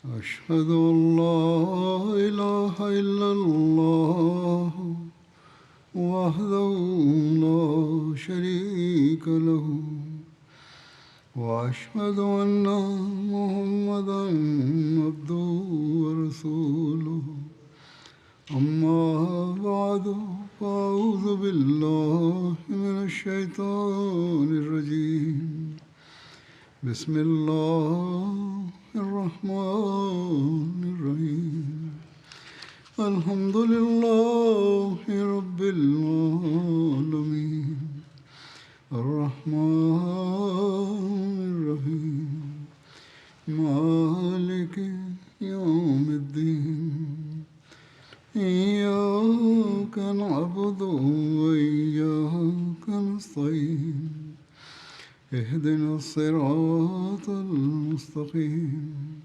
أشهد أن لا إله إلا الله وحده لا شريك له وأشهد أن محمدا عبده ورسوله أما بعد فأعوذ بالله من الشيطان الرجيم بسم الله الرحمن الرحيم الحمد لله رب العالمين الرحمن الرحيم مالك يوم الدين إياك نعبد وإياك نستعين اهدنا الصراط المستقيم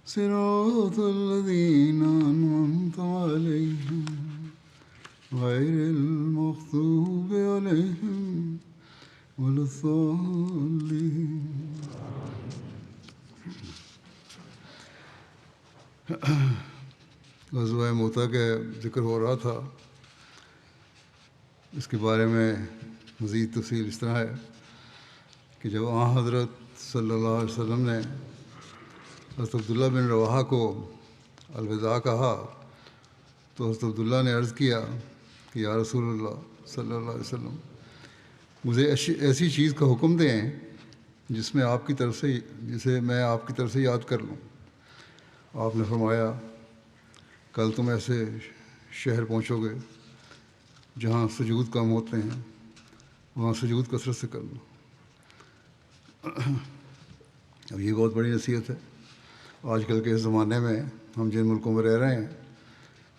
صراط الذين أنعمت عليهم غير المغضوب عليهم ولا الضالين. غزوہ موتا کے ذکر ہو رہا تھا. اس کے بارے میں مزید تفصیل اس طرح ہے کہ جب حضرت صلی اللہ علیہ وسلم نے حضرت عبداللہ بن رواحہ کو الوداع کہا تو حضرت عبداللہ نے عرض کیا کہ یا رسول اللہ صلی اللہ علیہ وسلم مجھے ایسی چیز کا حکم دیں جسے میں آپ کی طرف سے یاد کر لوں. آپ نے فرمایا کل تم ایسے شہر پہنچو گے جہاں سجود کم ہوتے ہیں، وہاں سجود کثرت سے کر لو. اب یہ بہت بڑی نصیحت ہے. آج کل کے اس زمانے میں ہم جن ملکوں میں رہ رہے ہیں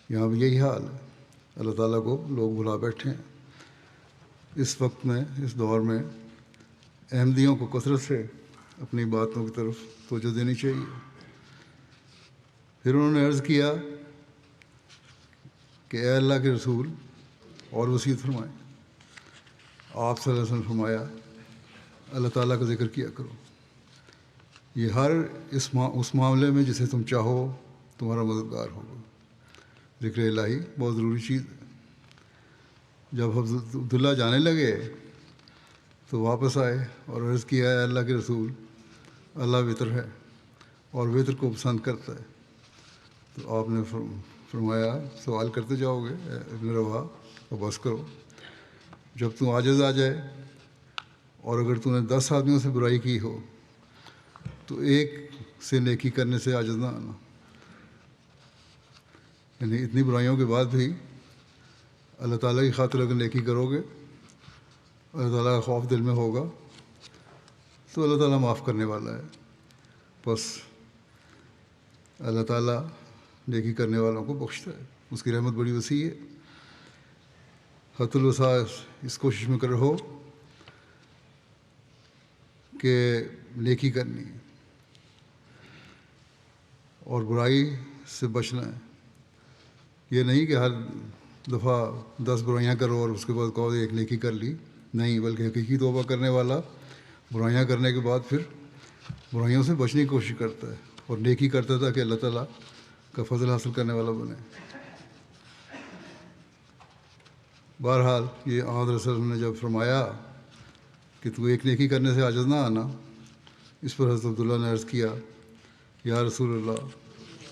یہاں بھی یہی حال ہے. اللہ تعالیٰ کو لوگ بھلا بیٹھے ہیں. اس وقت میں، اس دور میں احمدیوں کو کثرت سے اپنی باتوں کی طرف توجہ دینی چاہیے. پھر انہوں نے عرض کیا کہ اے اللہ کے رسول اور وصیت فرمائیں. آپ صلی اللہ علیہ وسلم فرمایا اللہ تعالیٰ کا ذکر کیا کرو. یہ ہر اس معاملے میں جسے تم چاہو تمہارا مددگار ہوگا. ذکر الہی بہت ضروری چیز ہے. جب حضرت عبداللہ جانے لگے تو واپس آئے اور عرض کیا ہے اللہ کے رسول اللہ وطر ہے اور وطر کو پسند کرتا ہے. تو آپ نے فرمایا سوال کرتے جاؤ گے ابن رواحہ اور بس کرو. جب تم عاجز آ جائے اور اگر تم نے 10 آدمیوں سے برائی کی ہو تو ایک سے نیکی کرنے سے عاجز نہ آنا. یعنی اتنی برائیوں کے بعد بھی اللہ تعالیٰ کی خاطر اگر نیکی کرو گے، اللہ تعالیٰ کا خوف دل میں ہوگا تو اللہ تعالیٰ معاف کرنے والا ہے. بس اللہ تعالیٰ نیکی کرنے والوں کو بخشتا ہے. اس کی رحمت بڑی وسیع ہے. حت الوسع اس کوشش میں کر رہو کہ نیکی کرنی ہے اور برائی سے بچنا ہے. یہ نہیں کہ ہر دفعہ 10 برائیاں کرو اور اس کے بعد کہو ایک نیکی کر لی. نہیں، بلکہ حقیقی توبہ کرنے والا برائیاں کرنے کے بعد پھر برائیوں سے بچنے کی کوشش کرتا ہے اور نیکی کرتا تھا کہ اللہ تعالیٰ کا فضل حاصل کرنے والا بنے. بہرحال یہ حضرت صلی اللہ علیہ وسلم نے جب فرمایا کہ تو ایک نیکی کرنے سے عاجز نہ آنا، اس پر حضرت عبداللہ نے عرض کیا یا رسول اللہ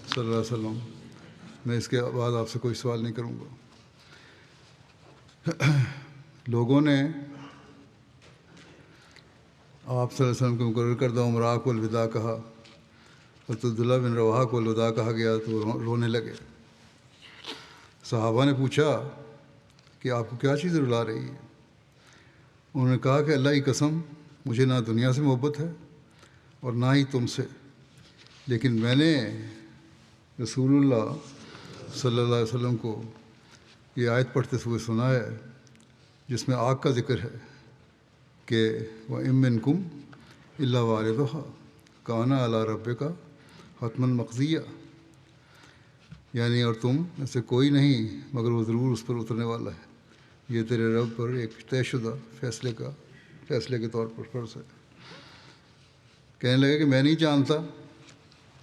صلی اللہ علیہ وسلم میں اس کے بعد آپ سے کوئی سوال نہیں کروں گا. لوگوں نے آپ صلی اللہ علیہ وسلم کے مقرر کردہ عمراء کو الوداع کہا. حضرت عبداللہ بن رواحہ کو الوداع کہا گیا تو رونے لگے. صحابہ نے پوچھا کہ آپ کو کیا چیز رلا رہی ہے؟ انہوں نے کہا کہ اللہ کی قسم مجھے نہ دنیا سے محبت ہے اور نہ ہی تم سے، لیکن میں نے رسول اللہ صلی اللہ علیہ وسلم کو یہ آیت پڑھتے ہوئے سنا ہے جس میں آگ کا ذکر ہے کہ وَإِن مِّنكُمْ إِلَّا وَارِدُهَا كَانَ عَلَىٰ رَبِّكَ حَتْمًا مَّقْضِيًّا. یعنی اور تم میں سے کوئی نہیں مگر وہ ضرور اس پر اترنے والا ہے. یہ تیرے رب پر ایک طے شدہ فیصلے کے طور پر فرض ہے. کہنے لگے کہ میں نہیں جانتا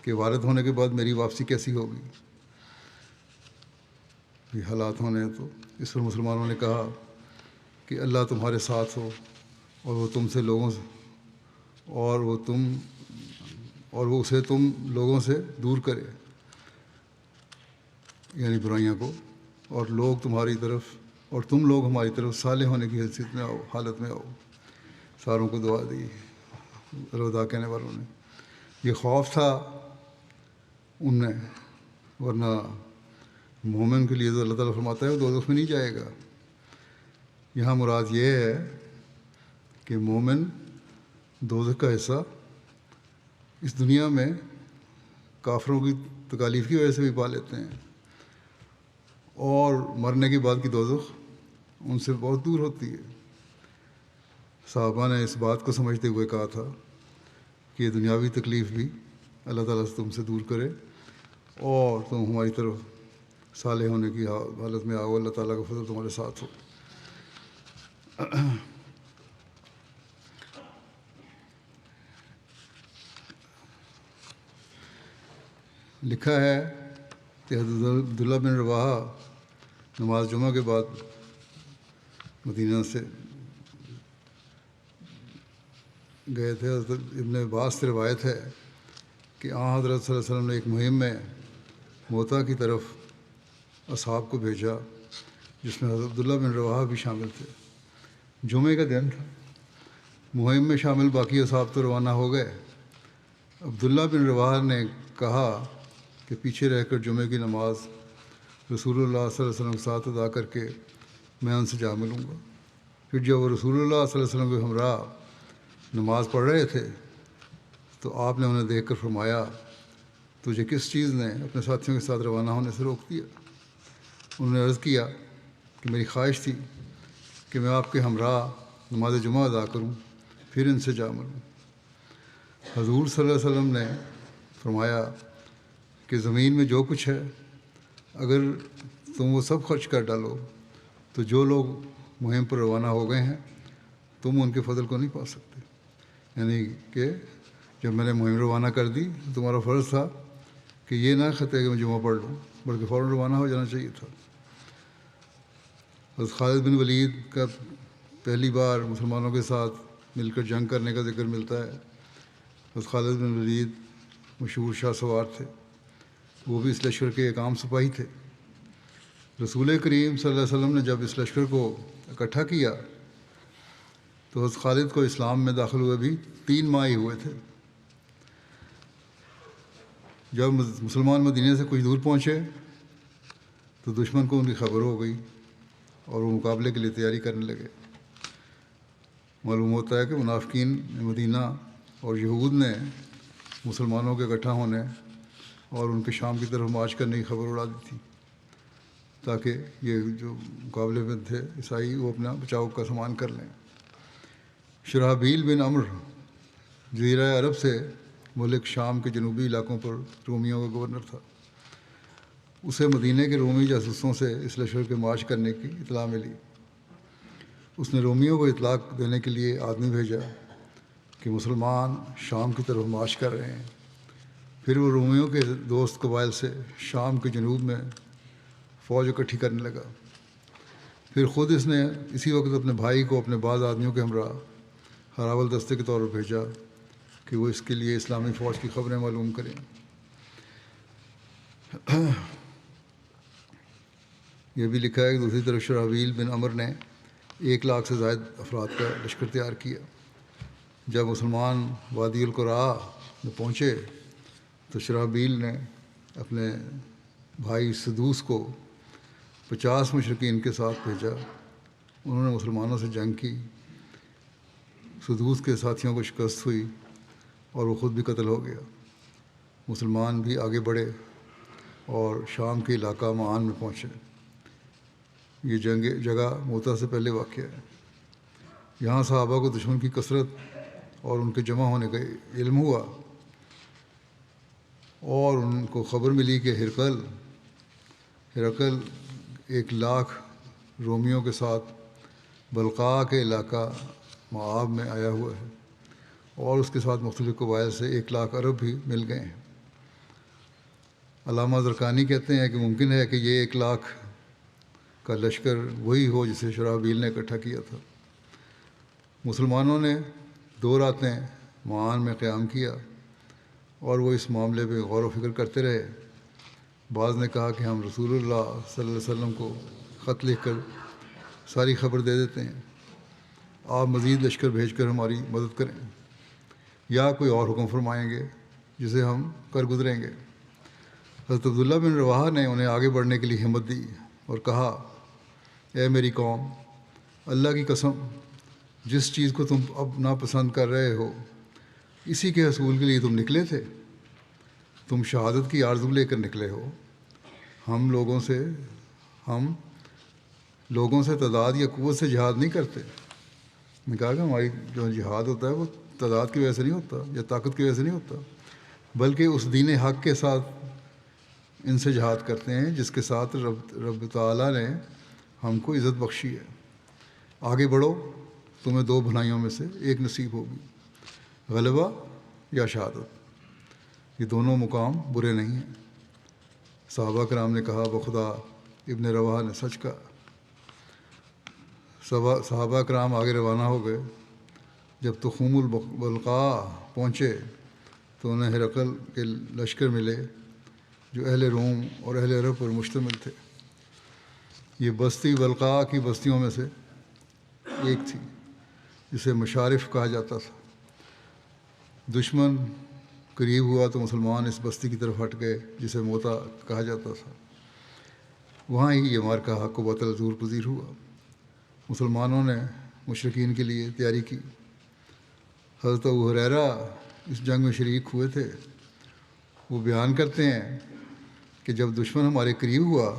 کہ والد ہونے کے بعد میری واپسی کیسی ہوگی. یہ حالات ہونے ہیں. تو اس پر مسلمانوں نے کہا کہ اللہ تمہارے ساتھ ہو اور وہ تم سے لوگوں سے اور وہ اسے تم لوگوں سے دور کرے، یعنی برائیاں کو، اور لوگ تمہاری طرف اور تم لوگ ہماری طرف صالح ہونے کی حیثیت میں آؤ، حالت میں آؤ. ساروں کو دعا دی الوداع کہنے والوں نے. یہ خوف تھا ان میں، ورنہ مومن کے لیے تو اللہ تعالیٰ فرماتا ہے وہ دوزخ میں نہیں جائے گا. یہاں مراد یہ ہے کہ مومن دوزخ کا حصہ اس دنیا میں کافروں کی تکالیف کی وجہ سے بھی پا لیتے ہیں، اور مرنے کے بعد کی دوزخ ان سے بہت دور ہوتی ہے. صحابہ نے اس بات کو سمجھتے ہوئے کہا تھا کہ یہ دنیاوی تکلیف بھی اللہ تعالیٰ سے تم سے دور کرے اور تم ہماری طرف صالح ہونے کی حالت میں آؤ، اللہ تعالیٰ کا فضل تمہارے ساتھ ہو. لکھا ہے کہ حضرت عبداللہ بن رواحہ نماز جمعہ کے بعد مدینہ سے گئے تھے. حضرت ابن عباس سے روایت ہے کہ حضرت صلی اللہ علیہ وسلم نے ایک مہم میں موتا کی طرف اصحاب کو بھیجا، جس میں حضرت عبداللہ بن رواحہ بھی شامل تھے. جمعے کا دن تھا. مہم میں شامل باقی اصحاب تو روانہ ہو گئے. عبداللہ بن رواحہ نے کہا کہ پیچھے رہ کر جمعے کی نماز رسول اللہ صلی اللہ علیہ وسلم کے ساتھ ادا کر کے میں ان سے جا ملوں گا. پھر جب وہ رسول اللہ صلی اللہ علیہ وسلم کے ہمراہ نماز پڑھ رہے تھے تو آپ نے انہیں دیکھ کر فرمایا، تجھے کس چیز نے اپنے ساتھیوں کے ساتھ روانہ ہونے سے روک دیا؟ انہوں نے عرض کیا کہ میری خواہش تھی کہ میں آپ کے ہمراہ نماز جمعہ ادا کروں، پھر ان سے جا ملوں. حضور صلی اللہ علیہ وسلم نے فرمایا کہ زمین میں جو کچھ ہے اگر تم وہ سب خرچ کر ڈالو تو جو لوگ مہم پر روانہ ہو گئے ہیں تم ان کے فضل کو نہیں پا سکتے. یعنی کہ جب میں نے مہم روانہ کر دی تو تمہارا فرض تھا کہ یہ نہ خطے کہ میں جمعہ پڑھ لوں، بلکہ فوراً روانہ ہو جانا چاہیے تھا. حضرت خالد بن ولید کا پہلی بار مسلمانوں کے ساتھ مل کر جنگ کرنے کا ذکر ملتا ہے. حضرت خالد بن ولید مشہور شاہ سوار تھے. وہ بھی اس لشکر کے ایک عام سپاہی تھے. رسول کریم صلی اللہ علیہ وسلم نے جب اس لشکر کو اکٹھا کیا تو حضرت خالد کو اسلام میں داخل ہوئے بھی 3 ماہ ہی ہوئے تھے. جب مسلمان مدینے سے کچھ دور پہنچے تو دشمن کو ان کی خبر ہو گئی اور وہ مقابلے کے لیے تیاری کرنے لگے. معلوم ہوتا ہے کہ منافقین مدینہ اور یہود نے مسلمانوں کے اکٹھا ہونے اور ان کے شام کی طرف مارچ کرنے کی خبر اڑا دی تھی، تاکہ یہ جو مقابلے میں تھے عیسائی وہ اپنا بچاؤ کا سامان کر لیں. شرحبیل بن عمر جزیرہ عرب سے ملک شام کے جنوبی علاقوں پر رومیوں کا گورنر تھا. اسے مدینے کے رومی جاسوسوں سے اس لشکر کے مارچ کرنے کی اطلاع ملی. اس نے رومیوں کو اطلاع دینے کے لیے آدمی بھیجا کہ مسلمان شام کی طرف مارچ کر رہے ہیں. پھر وہ رومیوں کے دوست قبائل سے شام کے جنوب میں فوج اکٹھی کرنے لگا. پھر خود اس نے اسی وقت اپنے بھائی کو اپنے بعض آدمیوں کے ہمراہ ہراول دستے کے طور پر بھیجا کہ وہ اس کے لیے اسلامی فوج کی خبریں معلوم کریں. یہ بھی لکھا ہے کہ دوسری طرف شرحبیل بن عمر نے 1 لاکھ سے زائد افراد کا لشکر تیار کیا. جب مسلمان وادی القراء میں پہنچے تو شرحبیل نے اپنے بھائی سدوس کو 50 مشرکین کے ساتھ بھیجا. انہوں نے مسلمانوں سے جنگ کی. سدوس کے ساتھیوں کو شکست ہوئی اور وہ خود بھی قتل ہو گیا. مسلمان بھی آگے بڑھے اور شام کے علاقہ معان میں پہنچے. یہ جگہ موتا سے پہلے واقع ہے. یہاں صحابہ کو دشمن کی کثرت اور ان کے جمع ہونے کا علم ہوا اور ان کو خبر ملی کہ ہرقل 1 لاکھ رومیوں کے ساتھ بلقاء کے علاقہ معاب میں آیا ہوا ہے اور اس کے ساتھ مختلف قبائل سے 1 لاکھ عرب بھی مل گئے ہیں. علامہ زرقانی کہتے ہیں کہ ممکن ہے کہ یہ 1,00,000 کا لشکر وہی ہو جسے شرحبیل نے اکٹھا کیا تھا۔ مسلمانوں نے 2 راتیں معان میں قیام کیا اور وہ اس معاملے پہ غور و فکر کرتے رہے۔ بعض نے کہا کہ ہم رسول اللہ صلی اللہ علیہ وسلم کو خط لکھ کر ساری خبر دے دیتے ہیں، آپ مزید لشکر بھیج کر ہماری مدد کریں، یا کوئی اور حکم فرمائیں گے جسے ہم کر گزریں گے۔ حضرت عبداللہ بن رواحہ نے انہیں آگے بڑھنے کے لیے ہمت دی اور کہا، اے میری قوم، اللہ کی قسم، جس چیز کو تم اب ناپسند کر رہے ہو اسی کے حصول کے لیے تم نکلے تھے۔ تم شہادت کی آرزو لے کر نکلے ہو۔ ہم لوگوں سے تعداد یا قوت سے جہاد نہیں کرتے۔ میں کہا کہ ہماری جو جہاد ہوتا ہے وہ تعداد کی وجہ سے نہیں ہوتا یا طاقت کی وجہ سے نہیں ہوتا، بلکہ اس دین حق کے ساتھ ان سے جہاد کرتے ہیں جس کے ساتھ رب تعالیٰ نے ہم کو عزت بخشی ہے۔ آگے بڑھو، تمہیں 2 بھلائیوں میں سے ایک نصیب ہوگی، غلبہ یا شہادت۔ یہ دونوں مقام برے نہیں ہیں۔ صحابہ کرام نے کہا، بخدا ابن رواحہ نے سچ کہا۔ صحابہ کرام آگے روانہ ہو گئے۔ جب تخوم البلقاء پہنچے تو انہیں ہرقل کے لشکر ملے جو اہل روم اور اہل عرب پر مشتمل تھے۔ یہ بستی بلقاء کی بستیوں میں سے ایک تھی جسے مشارف کہا جاتا تھا۔ دشمن قریب ہوا تو مسلمان اس بستی کی طرف ہٹ گئے جسے موتا کہا جاتا تھا۔ وہاں ہی یہ معرکہ حق و باطل زور پذیر ہوا۔ مسلمانوں نے مشرکین کے لیے تیاری کی۔ حضرت ابو ہریرہ اس جنگ میں شریک ہوئے تھے۔ وہ بیان کرتے ہیں کہ جب دشمن ہمارے قریب ہوا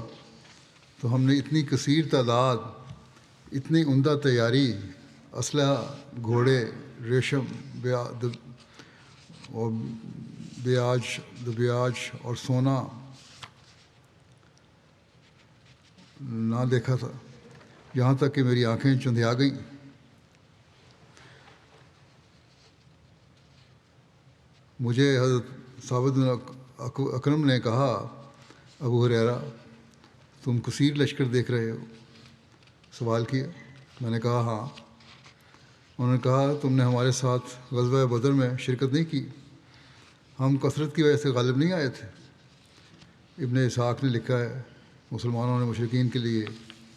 تو ہم نے اتنی کثیر تعداد، اتنی عمدہ تیاری، اسلحہ، گھوڑے، ریشم اور دبیاج اور سونا نہ دیکھا تھا، یہاں تک کہ میری آنکھیں چندھیا گئیں۔ مجھے حضرت ثابت بن اکرم نے کہا، ابو ہریرہ تم کثیر لشکر دیکھ رہے ہو؟ سوال کیا۔ میں نے کہا ہاں۔ انہوں نے کہا، تم نے ہمارے ساتھ غزوہ بدر میں شرکت نہیں کی، ہم کثرت کی وجہ سے غالب نہیں آئے تھے۔ ابن اسحاق نے لکھا ہے، مسلمانوں نے مشرکین کے لیے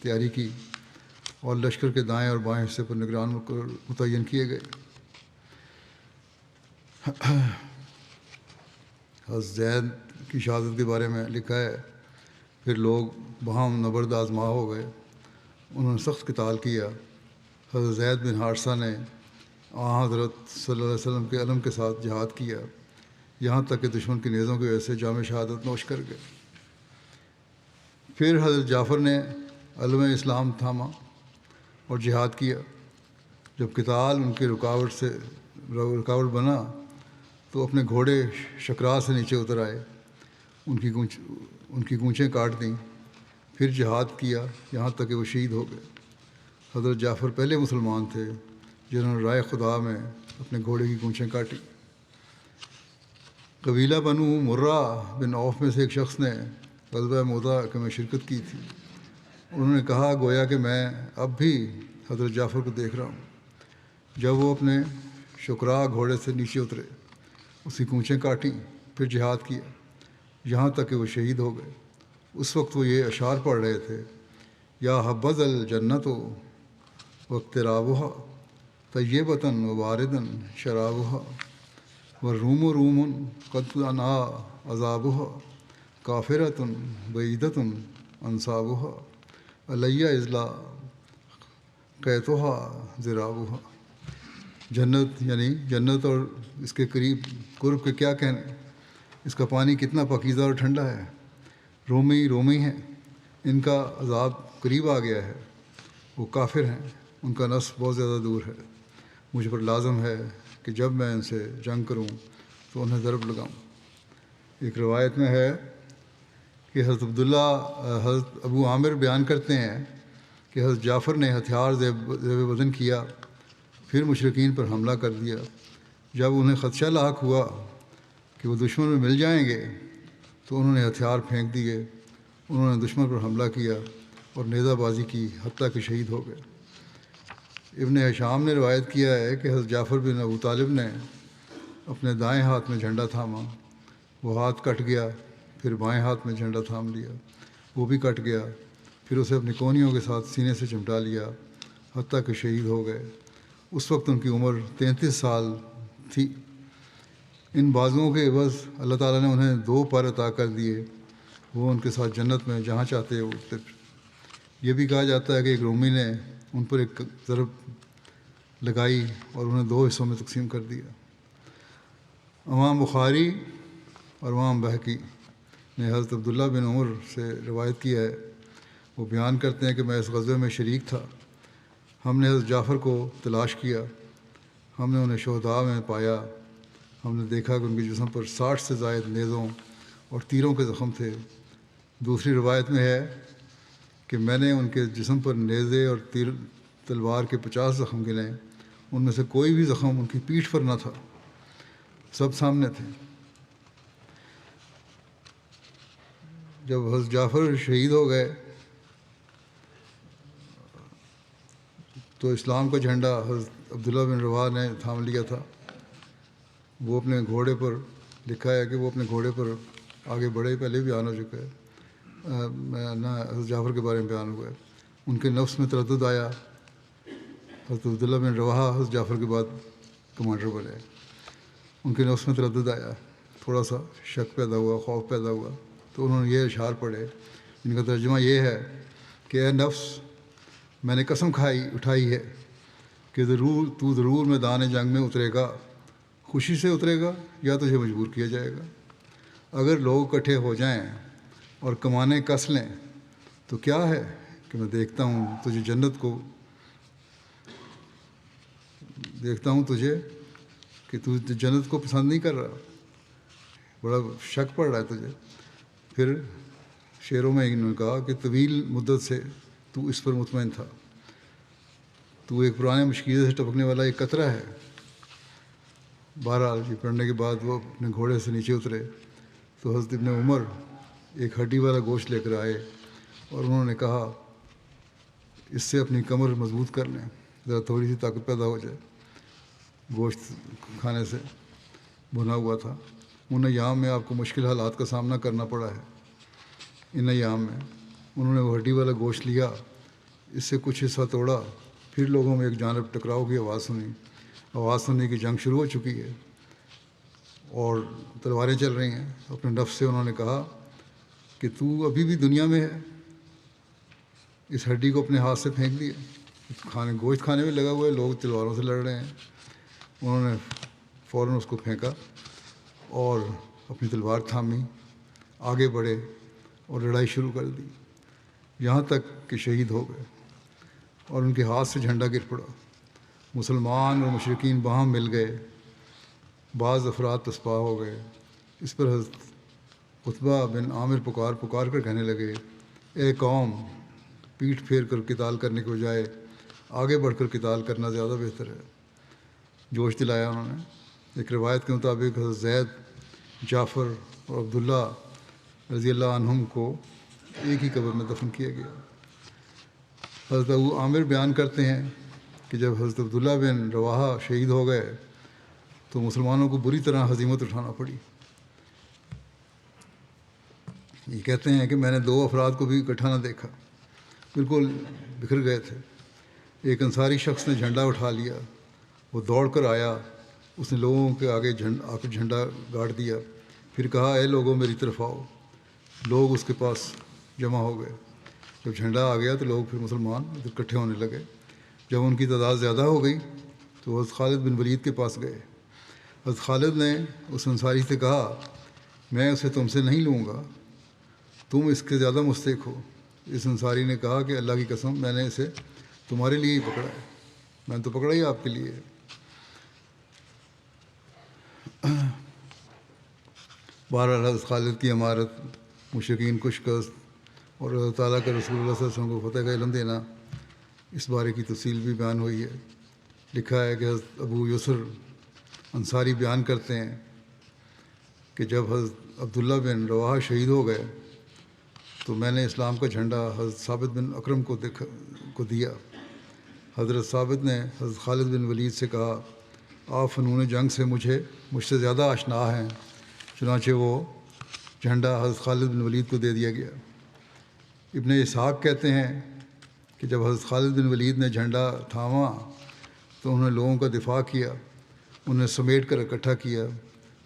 تیاری کی اور لشکر کے دائیں اور بائیں حصے پر نگران متعین کیے گئے۔ حضرت زید کی شہادت کے بارے میں لکھا ہے، پھر لوگ بہم نبرد آزما ہو گئے، انہوں نے سخت قتال کیا۔ حضرت زید بن حارثہ نے حضرت صلی اللہ علیہ وسلم کے علم کے ساتھ جہاد کیا، یہاں تک کہ دشمن کی نیزوں کی وجہ سے جام شہادت نوش کر گئے۔ پھر حضرت جعفر نے علم اسلام تھاما اور جہاد کیا۔ جب قتال ان کی رکاوٹ بنا تو اپنے گھوڑے شکرا سے نیچے اتر آئے، ان کی گونچیں کاٹ دیں، پھر جہاد کیا یہاں تک کہ وہ شہید ہو گئے۔ حضرت جعفر پہلے مسلمان تھے جنہوں نے رائے خدا میں اپنے گھوڑے کی گونچیں کاٹی۔ قبیلہ بنو مرہ بن عوف میں سے ایک شخص نے غزوہ موتا میں شرکت کی تھی۔ انہوں نے کہا، گویا کہ میں اب بھی حضرت جعفر کو دیکھ رہا ہوں۔ جب وہ اپنے شکرا گھوڑے سے نیچے اترے، اس کی گونچیں کاٹیں، پھر جہاد کیا یہاں تک کہ وہ شہید ہو گئے۔ اس وقت وہ یہ اشعار پڑھ رہے تھے، یا حبذ الجنت واقترابها طیبۃ وباردا شرابها والروم روم قد انا عذابها کافرۃ بعیدۃ انصابها علی اذلا قیتها ذرابها۔ جنت یعنی جنت اور اس کے قرب کے کیا کہنے، اس کا پانی کتنا پاکیزہ اور ٹھنڈا ہے۔ رومی ہیں، ان کا عذاب قریب آ گیا ہے، وہ کافر ہیں، ان کا نصب بہت زیادہ دور ہے۔ مجھ پر لازم ہے کہ جب میں ان سے جنگ کروں تو انہیں ضرب لگاؤں۔ ایک روایت میں ہے کہ حضرت ابو عامر بیان کرتے ہیں کہ حضرت جعفر نے ہتھیار زیب بدن کیا، پھر مشرکین پر حملہ کر دیا۔ جب انہیں خدشہ لاحق ہوا کہ وہ دشمن میں مل جائیں گے تو انہوں نے ہتھیار پھینک دیے، انہوں نے دشمن پر حملہ کیا اور نیزہ بازی کی، حتیٰ کہ شہید ہو گئے۔ ابن ہشام نے روایت کیا ہے کہ حضرت جعفر بن ابو طالب نے اپنے دائیں ہاتھ میں جھنڈا تھاما، وہ ہاتھ کٹ گیا، پھر بائیں ہاتھ میں جھنڈا تھام لیا، وہ بھی کٹ گیا، پھر اسے اپنی کونیوں کے ساتھ سینے سے چمٹا لیا، حتیٰ کہ شہید ہو گئے۔ اس وقت ان کی عمر 33 سال تھی۔ ان بازوؤں کے عوض اللہ تعالیٰ نے انہیں 2 پر عطا کر دیے، وہ ان کے ساتھ جنت میں جہاں چاہتے اٹھتے۔ یہ بھی کہا جاتا ہے کہ ایک رومی نے ان پر ایک ضرب لگائی اور انہیں 2 حصوں میں تقسیم کر دیا۔ امام بخاری اور امام بہقی نے حضرت عبداللہ بن عمر سے روایت کی ہے، وہ بیان کرتے ہیں کہ میں اس غزوے میں شریک تھا۔ ہم نے حضرت جعفر کو تلاش کیا، ہم نے انہیں شہداء میں پایا، ہم نے دیکھا کہ ان کے جسم پر 60 سے زائد نیزوں اور تیروں کے زخم تھے۔ دوسری روایت میں ہے کہ میں نے ان کے جسم پر نیزے اور تلوار کے 50 زخم گنے، ان میں سے کوئی بھی زخم ان کی پیٹھ پر نہ تھا، سب سامنے تھے۔ جب حضرت جعفر شہید ہو گئے تو اسلام کا جھنڈا حضرت عبداللہ بن رواحہ نے تھام لیا تھا۔ وہ اپنے گھوڑے پر، لکھا ہے کہ وہ اپنے گھوڑے پر آگے بڑھے، پہلے بھی بیان ہو چکا ہے، نہ حضرت جعفر کے بارے میں بیان ہوا ہے۔ ان کے نفس میں تردد آیا، حضرت عبداللہ بن رواحہ حضرت جعفر کے بعد کمانڈر بنے، ان کے نفس میں تردد آیا، تھوڑا سا شک پیدا ہوا، خوف پیدا ہوا، تو انہوں نے یہ اشعار پڑھے، ان کا ترجمہ یہ ہے کہ اے نفس، میں نے قسم اٹھائی ہے کہ ضرور میدان جنگ میں اترے گا، خوشی سے اترے گا یا تجھے مجبور کیا جائے گا۔ اگر لوگ اکٹھے ہو جائیں اور کمانیں کس لیں تو کیا ہے کہ میں دیکھتا ہوں تجھے کہ تو جنت کو پسند نہیں کر رہا، بڑا شک پڑ رہا ہے تجھے۔ پھر شعروں میں انہوں نے کہا کہ طویل مدت سے تو اس پر مطمئن تھا، تو ایک پرانے مشکیزے سے ٹپکنے والا ایک قطرہ ہے۔ بہرحال یہ پڑھنے کے بعد وہ اپنے گھوڑے سے نیچے اترے تو حضرت ابن عمر ایک ہڈی والا گوشت لے کر آئے اور انہوں نے کہا اس سے اپنی کمر مضبوط کر لیں، ذرا تھوڑی سی طاقت پیدا ہو جائے۔ گوشت کھانے سے بھنا ہوا تھا۔ ان ایام میں آپ کو مشکل حالات کا سامنا کرنا پڑا ہے۔ ان ایام میں انہوں نے وہ ہڈی والا گوشت لیا، اس سے کچھ حصہ توڑا، پھر لوگوں میں ایک جانب ٹکراؤ کی آواز سنی کہ جنگ شروع ہو چکی ہے اور تلواریں چل رہی ہیں۔ اپنے نفس سے انہوں نے کہا کہ تو ابھی بھی دنیا میں ہے۔ اس ہڈی کو اپنے ہاتھ سے پھینک دیا، گوشت کھانے میں لگا ہوا ہے، لوگ تلواروں سے لڑ رہے ہیں۔ انہوں نے فوراً اس کو پھینکا اور اپنی تلوار تھامی، آگے بڑھے اور لڑائی شروع کر دی، یہاں تک کہ شہید ہو گئے اور ان کے ہاتھ سے جھنڈا گر پڑا۔ مسلمان اور مشرکین باہم مل گئے، بعض افراد پسپا ہو گئے۔ اس پر حضرت عتبہ بن عامر پکار کر کہنے لگے، اے قوم، پیٹھ پھیر کر قتال کرنے کے بجائے آگے بڑھ کر قتال کرنا زیادہ بہتر ہے۔ جوش دلایا انہوں نے۔ ایک روایت کے مطابق حضرت زید، جعفر اور عبداللہ رضی اللہ عنہم کو ایک ہی قبر میں دفن کیا گیا۔ حضرت ابو عامر بیان کرتے ہیں کہ جب حضرت عبداللہ بن رواحہ شہید ہو گئے تو مسلمانوں کو بری طرح ہزیمت اٹھانا پڑی۔ یہ کہتے ہیں کہ میں نے 2 افراد کو بھی اکٹھا نہ دیکھا، بالکل بکھر گئے تھے۔ ایک انصاری شخص نے جھنڈا اٹھا لیا، وہ دوڑ کر آیا، اس نے لوگوں کے آگے آ کر جھنڈا گاڑ دیا، پھر کہا اے لوگوں میری طرف آؤ۔ لوگ اس کے پاس جمع ہو گئے۔ جب جھنڈا آ گیا تو لوگ پھر مسلمان اکٹھے ہونے لگے۔ جب ان کی تعداد زیادہ ہو گئی تو حضرت خالد بن ولید کے پاس گئے۔ حضرت خالد نے اس انصاری سے کہا میں اسے تم سے نہیں لوں گا، تم اس کے زیادہ مستحق ہو۔ اس انصاری نے کہا کہ اللہ کی قسم، میں نے اسے تمہارے لیے ہی پکڑا ہے، میں نے تو پکڑا ہی آپ کے لیے۔ بہرحال حضرت خالد کی امارت، مشرکین کو شکست اور اللہ تعالیٰ کے رسول اللہ صلی اللہ علیہ وسلم کو فتح کا علم دینا، اس بارے کی تفصیل بھی بیان ہوئی ہے۔ لکھا ہے کہ حضرت ابو یسر انصاری بیان کرتے ہیں کہ جب حضرت عبداللہ بن رواحہ شہید ہو گئے تو میں نے اسلام کا جھنڈا حضرت ثابت بن اکرم کو دیا۔ حضرت ثابت نے حضرت خالد بن ولید سے کہا آپ فنون جنگ سے مجھ سے زیادہ آشنا ہیں، چنانچہ وہ جھنڈا حضرت خالد بن ولید کو دے دیا گیا۔ ابن اسحاق کہتے ہیں کہ جب حضرت خالد بن ولید نے جھنڈا تھاما تو انہوں نے لوگوں کا دفاع کیا، انہیں سمیٹ کر اکٹھا کیا،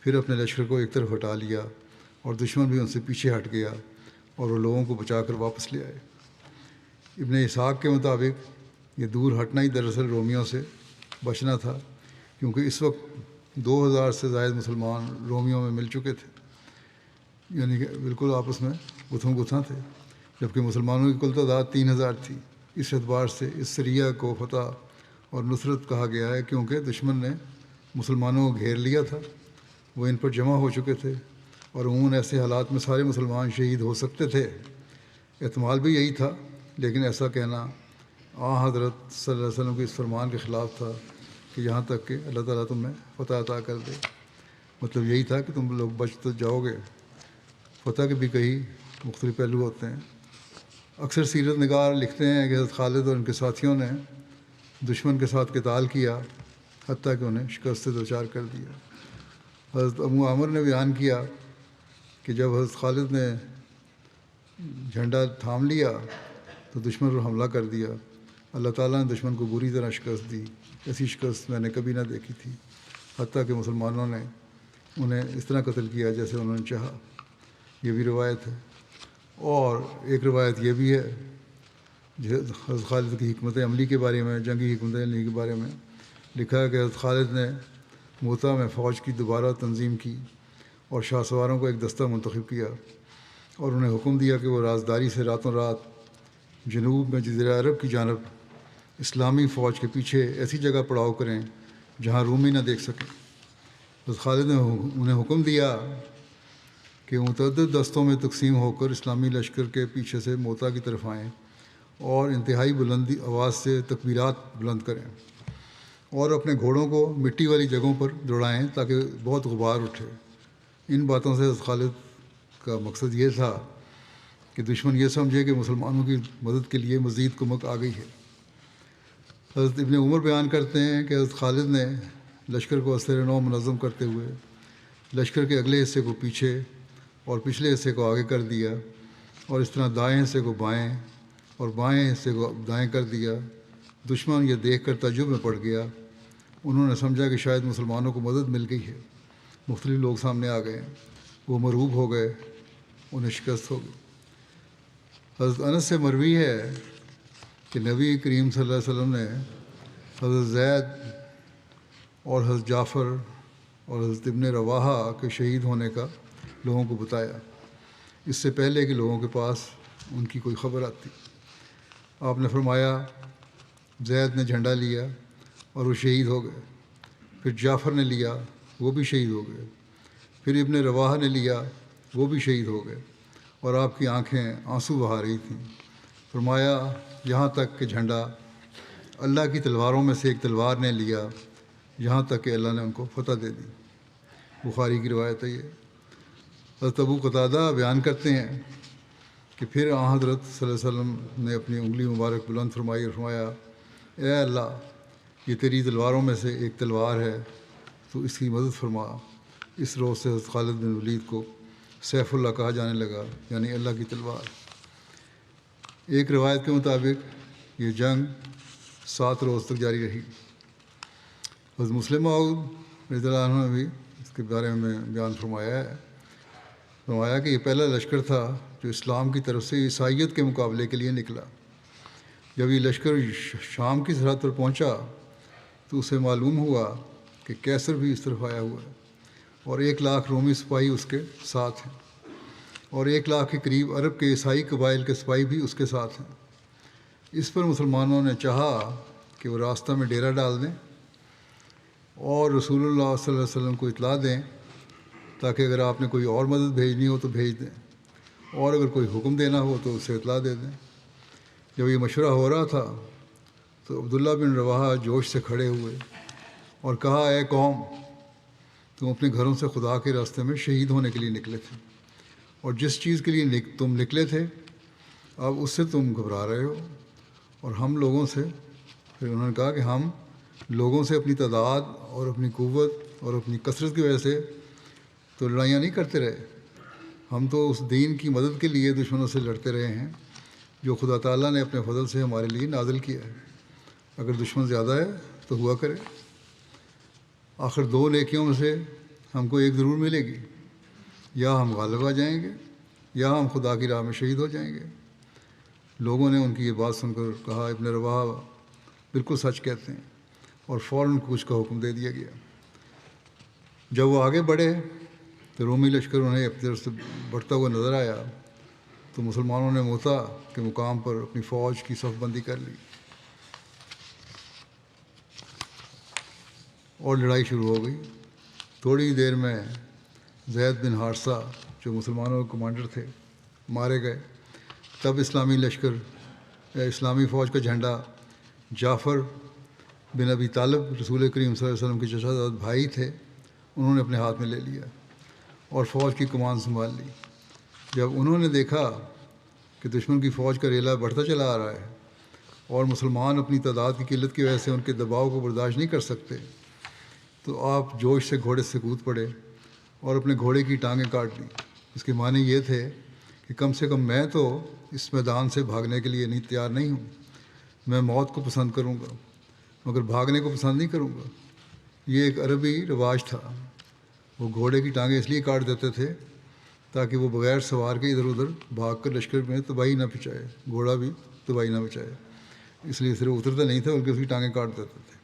پھر اپنے لشکر کو ایک طرف ہٹا لیا اور دشمن بھی ان سے پیچھے ہٹ گیا اور وہ لوگوں کو بچا کر واپس لے آئے۔ ابن اسحاق کے مطابق یہ دور ہٹنا ہی دراصل رومیوں سے بچنا تھا، کیونکہ اس وقت 2000 سے زائد مسلمان رومیوں میں مل چکے تھے، یعنی کہ بالکل آپس میں گتھم گتھاں تھے، جبکہ مسلمانوں کی کل تعداد 3000 تھی۔ اس اعتبار سے اس سریہ کو فتح اور نصرت کہا گیا ہے، کیونکہ دشمن نے مسلمانوں کو گھیر لیا تھا، وہ ان پر جمع ہو چکے تھے اور عموماً ایسے حالات میں سارے مسلمان شہید ہو سکتے تھے۔ احتمال بھی یہی تھا، لیکن ایسا کہنا حضرت صلی اللہ علیہ وسلم کے اس فرمان کے خلاف تھا کہ یہاں تک کہ اللہ تعالیٰ تمہیں فتح عطا کر دے۔ مطلب یہی تھا کہ تم لوگ بچ تو جاؤ گے۔ فتح کے بھی کئی مختلف پہلو ہوتے ہیں۔ اکثر سیرت نگار لکھتے ہیں کہ حضرت خالد اور ان کے ساتھیوں نے دشمن کے ساتھ قتال کیا، حتیٰ کہ انہیں شکست سے دوچار کر دیا۔ حضرت ابو عامر نے بیان کیا کہ جب حضرت خالد نے جھنڈا تھام لیا تو دشمن پر حملہ کر دیا۔ اللہ تعالیٰ نے دشمن کو بری طرح شکست دی، ایسی شکست میں نے کبھی نہ دیکھی تھی، حتیٰ کہ مسلمانوں نے انہیں اس طرح قتل کیا جیسے انہوں نے چاہا۔ یہ بھی روایت ہے۔ اور ایک روایت یہ بھی ہے حضرت خالد کی حکمت عملی کے بارے میں، جنگی حکمت عملی کے بارے میں لکھا ہے کہ حضرت خالد نے موتا میں فوج کی دوبارہ تنظیم کی اور شاہ سواروں کو ایک دستہ منتخب کیا اور انہیں حکم دیا کہ وہ رازداری سے راتوں رات جنوب میں جزیرہ عرب کی جانب اسلامی فوج کے پیچھے ایسی جگہ پڑاؤ کریں جہاں رومی نہ دیکھ سکیں۔ حضرت خالد نے انہیں حکم دیا کہ متعدد دستوں میں تقسیم ہو کر اسلامی لشکر کے پیچھے سے موتا کی طرف آئیں اور انتہائی بلندی آواز سے تکبیرات بلند کریں اور اپنے گھوڑوں کو مٹی والی جگہوں پر دوڑائیں تاکہ بہت غبار اٹھے۔ ان باتوں سے حضرت خالد کا مقصد یہ تھا کہ دشمن یہ سمجھے کہ مسلمانوں کی مدد کے لیے مزید کمک آ گئی ہے۔ حضرت ابن عمر بیان کرتے ہیں کہ حضرت خالد نے لشکر کو اثر نو منظم کرتے ہوئے لشکر کے اگلے حصے کو پیچھے اور پچھلے حصے کو آگے کر دیا اور اس طرح دائیں حصے کو بائیں اور بائیں حصے کو دائیں کر دیا۔ دشمن یہ دیکھ کر تعجب میں پڑ گیا، انہوں نے سمجھا کہ شاید مسلمانوں کو مدد مل گئی ہے۔ مختلف لوگ سامنے آ گئے، وہ مرعوب ہو گئے، انہیں شکست ہو گئی۔ حضرت انس سے مروی ہے کہ نبی کریم صلی اللہ علیہ وسلم نے حضرت زید اور حضرت جعفر اور حضرت ابن رواحہ کے شہید ہونے کا لوگوں کو بتایا، اس سے پہلے کہ لوگوں کے پاس ان کی کوئی خبر آتی۔ آپ نے فرمایا زید نے جھنڈا لیا اور وہ شہید ہو گئے، پھر جعفر نے لیا، وہ بھی شہید ہو گئے، پھر ابن رواحہ نے لیا، وہ بھی شہید ہو گئے، اور آپ کی آنکھیں آنسو بہا رہی تھیں۔ فرمایا یہاں تک کہ جھنڈا اللہ کی تلواروں میں سے ایک تلوار نے لیا، یہاں تک کہ اللہ نے ان کو فتح دے دی۔ بخاری کی روایت ہے یہ۔ حضرت ابو قتادہ بیان کرتے ہیں کہ پھر حضرت صلی اللہ علیہ وسلم نے اپنی انگلی مبارک بلند فرمائی اور فرمایا اے اللہ، یہ تیری تلواروں میں سے ایک تلوار ہے، تو اس کی مدد فرما۔ اس روز سے حضرت خالد بن ولید کو سیف اللہ کہا جانے لگا، یعنی اللہ کی تلوار۔ ایک روایت کے مطابق یہ جنگ 7 روز تک جاری رہی۔ حضرت مسلم موعود رضی اللہ عنہ نے بھی اس کے بارے میں بیان فرمایا کہ یہ پہلا لشکر تھا جو اسلام کی طرف سے عیسائیت کے مقابلے کے لیے نکلا۔ جب یہ لشکر شام کی سرحد پر پہنچا تو اسے معلوم ہوا کہ کیسر بھی اس طرف آیا ہوا ہے اور 1 لاکھ رومی سپاہی اس کے ساتھ ہیں، اور 1 لاکھ کے قریب عرب کے عیسائی قبائل کے سپاہی بھی اس کے ساتھ ہیں۔ اس پر مسلمانوں نے چاہا کہ وہ راستہ میں ڈیرا ڈال دیں اور رسول اللہ صلی اللہ علیہ وسلم کو اطلاع دیں تاکہ اگر آپ نے کوئی اور مدد بھیجنی ہو تو بھیج دیں، اور اگر کوئی حکم دینا ہو تو اسے اطلاع دے دیں۔ جب یہ مشورہ ہو رہا تھا تو عبداللہ بن رواحہ جوش سے کھڑے ہوئے اور کہا اے قوم، تم اپنے گھروں سے خدا کے راستے میں شہید ہونے کے لیے نکلے تھے، اور جس چیز کے لیے تم نکلے تھے اب اس سے تم گھبرا رہے ہو، اور ہم لوگوں سے، پھر انہوں نے کہا کہ ہم لوگوں سے اپنی تعداد اور اپنی قوت اور اپنی کثرت کی وجہ سے تو لڑائیاں نہیں کرتے رہے، ہم تو اس دین کی مدد کے لیے دشمنوں سے لڑتے رہے ہیں جو خدا تعالیٰ نے اپنے فضل سے ہمارے لیے نازل کیا ہے۔ اگر دشمن زیادہ ہے تو ہوا کرے، آخر دو نیکیوں میں سے ہم کو ایک ضرور ملے گی، یا ہم غالب آ جائیں گے یا ہم خدا کی راہ میں شہید ہو جائیں گے۔ لوگوں نے ان کی یہ بات سن کر کہا ابن رواحہ بالکل سچ کہتے ہیں، اور فوراً کچھ کا حکم دے دیا گیا۔ جب وہ آگے بڑھے تو رومی لشکر انہیں اپنی طرف سے بڑھتا ہوا نظر آیا، تو مسلمانوں نے موتا کے مقام پر اپنی فوج کی صف بندی کر لی اور لڑائی شروع ہو گئی۔ تھوڑی دیر میں زید بن حارثہ جو مسلمانوں کے کمانڈر تھے مارے گئے۔ تب اسلامی فوج کا جھنڈا جعفر بن ابی طالب رسول کریم صلی اللہ علیہ وسلم کے چچا زاد بھائی تھے، انہوں نے اپنے ہاتھ میں لے لیا اور فوج کی کمان سنبھال لی۔ جب انہوں نے دیکھا کہ دشمن کی فوج کا ریلا بڑھتا چلا آ رہا ہے اور مسلمان اپنی تعداد کی قلت کی وجہ سے ان کے دباؤ کو برداشت نہیں کر سکتے، تو آپ جوش سے گھوڑے سے کود پڑے اور اپنے گھوڑے کی ٹانگیں کاٹ لیں۔ اس کے معنی یہ تھے کہ کم سے کم میں تو اس میدان سے بھاگنے کے لیے تیار نہیں ہوں، میں موت کو پسند کروں گا مگر بھاگنے کو پسند نہیں کروں گا۔ یہ ایک عربی رواج تھا، وہ گھوڑے کی ٹانگیں اس لیے کاٹ دیتے تھے تاکہ وہ بغیر سوار کے ادھر ادھر بھاگ کر لشکر میں تباہی نہ پہنچائے، گھوڑا بھی تباہی نہ پہنچائے، اس لیے صرف اترتا نہیں تھا بلکہ اس کی ٹانگیں کاٹ دیتے تھے۔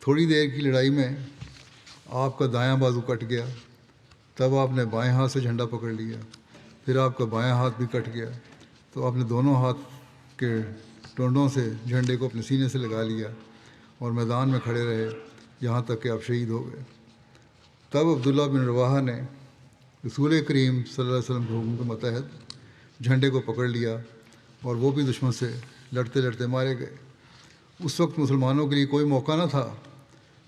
تھوڑی دیر کی لڑائی میں آپ کا دایاں بازو کٹ گیا، تب آپ نے بائیں ہاتھ سے جھنڈا پکڑ لیا، پھر آپ کا بایاں ہاتھ بھی کٹ گیا، تو آپ نے دونوں ہاتھ کے ٹونڈوں سے جھنڈے کو اپنے سینے سے لگا لیا اور میدان میں کھڑے رہے یہاں تک کہ آپ شہید ہو گئے۔ تب عبداللہ بن رواحہ نے رسول کریم صلی اللہ علیہ وسلم کے حکم کے متحد جھنڈے کو پکڑ لیا اور وہ بھی دشمن سے لڑتے لڑتے مارے گئے۔ اس وقت مسلمانوں کے لیے کوئی موقع نہ تھا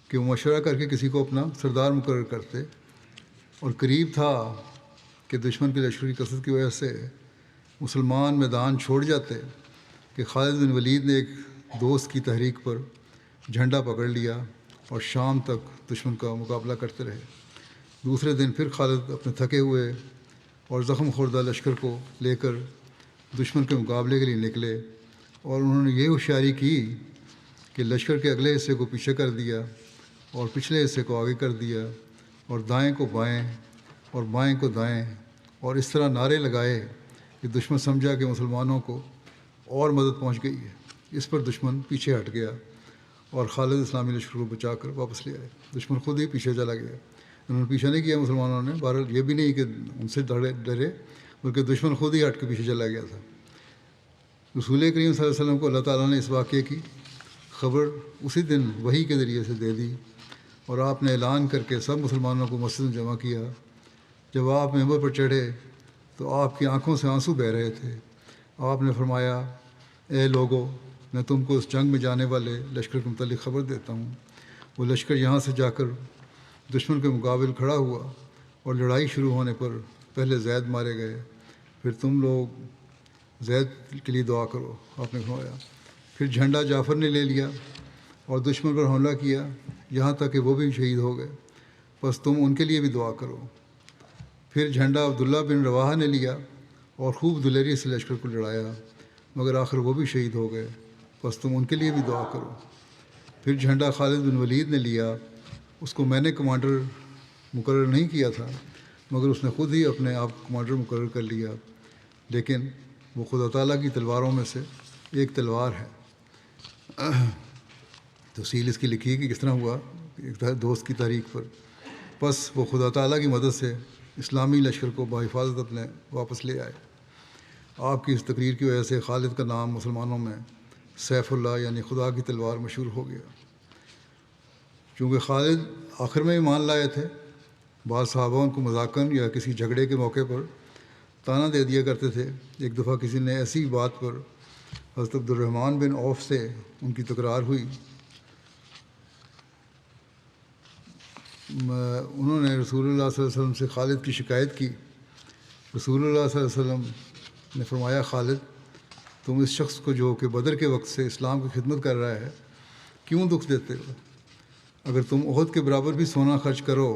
کہ وہ مشورہ کر کے کسی کو اپنا سردار مقرر کرتے، اور قریب تھا کہ دشمن کے لشکر کی کثرت کی وجہ سے مسلمان میدان چھوڑ جاتے کہ خالد بن ولید نے ایک دوست کی تحریک پر جھنڈا پکڑ لیا اور شام تک دشمن کا مقابلہ کرتے رہے۔ دوسرے دن پھر خالد اپنے تھکے ہوئے اور زخم خوردہ لشکر کو لے کر دشمن کے مقابلے کے لیے نکلے، اور انہوں نے یہ ہوشیاری کی کہ لشکر کے اگلے حصے کو پیچھے کر دیا اور پچھلے حصے کو آگے کر دیا، اور دائیں کو بائیں اور بائیں کو دائیں، اور اس طرح نعرے لگائے کہ دشمن سمجھا کہ مسلمانوں کو اور مدد پہنچ گئی ہے۔ اس پر دشمن پیچھے ہٹ گیا اور خالد اسلامی لشکر کو بچا کر واپس لے آئے۔ دشمن خود ہی پیچھے چلا گیا، انہوں نے پیچھا نہیں کیا مسلمانوں نے، بہرحال یہ بھی نہیں کہ ان سے ڈرے بلکہ دشمن خود ہی ہٹ کے پیچھے چلا گیا تھا۔ رسول کریم صلی اللہ علیہ وسلم کو اللہ تعالیٰ نے اس واقعے کی خبر اسی دن وحی کے ذریعے سے دے دی، اور آپ نے اعلان کر کے سب مسلمانوں کو مسجد میں جمع کیا۔ جب آپ ممبر پر چڑھے تو آپ کی آنکھوں سے آنسو بہہ رہے تھے۔ آپ نے فرمایا، اے لوگو، میں تم کو اس جنگ میں جانے والے لشکر کے متعلق خبر دیتا ہوں۔ وہ لشکر یہاں سے جا کر دشمن کے مقابل کھڑا ہوا، اور لڑائی شروع ہونے پر پہلے زید مارے گئے، پھر تم لوگ زید کے لیے دعا کرو، آپ نے فرمایا۔ پھر جھنڈا جعفر نے لے لیا اور دشمن پر حملہ کیا یہاں تک کہ وہ بھی شہید ہو گئے، بس تم ان کے لیے بھی دعا کرو۔ پھر جھنڈا عبداللہ بن رواحہ نے لیا اور خوب دلیری سے لشکر کو لڑایا، مگر آخر وہ بھی شہید ہو گئے، بس تم ان کے لیے بھی دعا کرو۔ پھر جھنڈا خالد بن ولید نے لیا، اس کو میں نے کمانڈر مقرر نہیں کیا تھا، مگر اس نے خود ہی اپنے آپ کمانڈر مقرر کر لیا، لیکن وہ خدا تعالیٰ کی تلواروں میں سے ایک تلوار ہے۔ تفصیل اس کی لکھی کہ کس طرح ہوا ایک دوست کی تحریک پر۔ بس وہ خدا تعالیٰ کی مدد سے اسلامی لشکر کو بحفاظت اپنے واپس لے آئے۔ آپ کی اس تقریر کی وجہ سے خالد کا نام مسلمانوں میں سیف اللہ یعنی خدا کی تلوار مشہور ہو گیا۔ چونکہ خالد آخر میں ایمان لائے تھے، بعض صحابہ ان کو مذاقاً یا کسی جھگڑے کے موقع پر تانا دے دیا کرتے تھے۔ ایک دفعہ کسی نے ایسی بات پر حضرت عبد الرحمن بن عوف سے ان کی تکرار ہوئی انہوں نے رسول اللہ صلی اللہ علیہ وسلم سے خالد کی شکایت کی. رسول اللہ صلی اللہ علیہ وسلم نے فرمایا خالد تم اس شخص کو جو کہ بدر کے وقت سے اسلام کی خدمت کر رہا ہے کیوں دکھ دیتے ہو؟ اگر تم احد کے برابر بھی سونا خرچ کرو